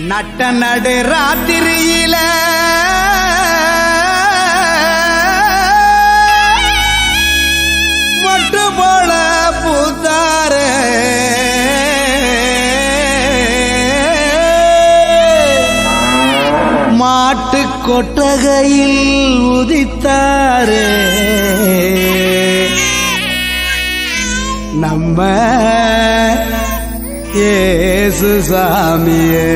நட்ட நடு ராத்திரியில மொட்டு போல பூத்தாரே மாட்டு கொட்டகையில் உதித்தாரே நம்ம இயேசு சாமியே.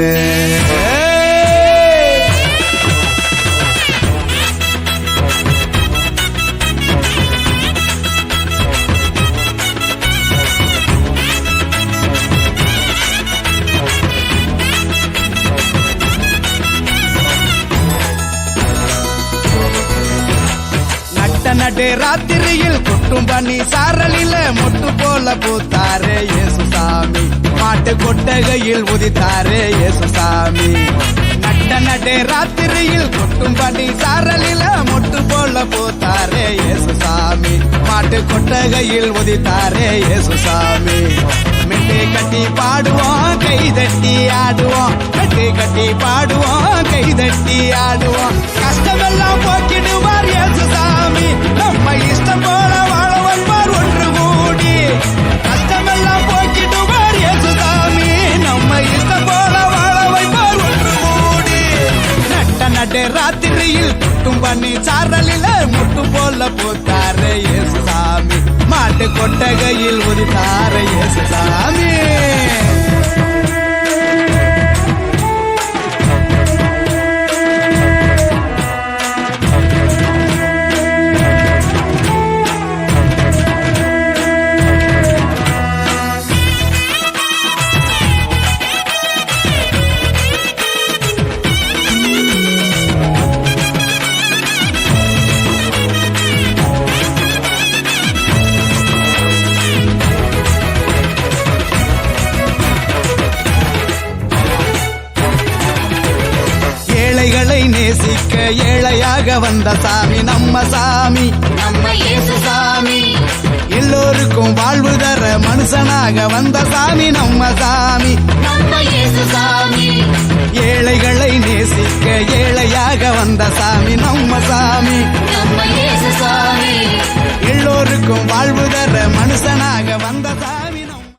நடு ராத்திரியில் கொட்டும் பண்ணி சாரலில மொட்டு போல பூத்தாரே இயேசு சாமி. மாட்டு கொட்டகையில் உதித்தாரே இயேசு சாமி. நட்ட நடு ராத்திரியில் கொட்டும் பண்ணி சாரலில மொட்டு போல பூத்தாரே இயேசு சாமி. மாட்டு கொட்டகையில் உதித்தாரே இயேசு சாமி. மெட்டு கட்டி பாடுவோம் கை தட்டி ஆடுவோம். மெட்டு கட்டி பாடுவோம் கை தட்டி ஆடுவோம். கஷ்டமெல்லாம் போக்கிடுவார் இயேசு சாமி. நம்ம இஷ்டம் போல வாழ வைப்பார் ஒன்று கூடி. கஷ்டமெல்லாம் போக்கிடுவார் இயேசு சாமி. நம்ம இஷ்டம் போல வாழ வைப்பார் ஒன்று கூடி. நட்ட நடு ராத்திரியில் குட்டும் பண்ணி சாரலில முட்டு போல போத்தாரே இயேசு சாமி. மாட்டு கொட்டகையில் உதித்தாரே இயேசு சாமி. ஏழைகளை நேசிக்க ஏழையாக வந்த சாமி நம்ம சாமி. நம்ம இயேசு சாமி. எல்லோருக்கும் வாழ்வு தர மனுஷனாக வந்த சாமி நம்ம சாமி. நம்ம இயேசு சாமி. ஏழைகளை நேசிக்க ஏழையாக வந்த சாமி நம்ம சாமி. நம்ம இயேசு சாமி. எல்லோருக்கும் வாழ்வு தர மனுஷனாக வந்த சாமி.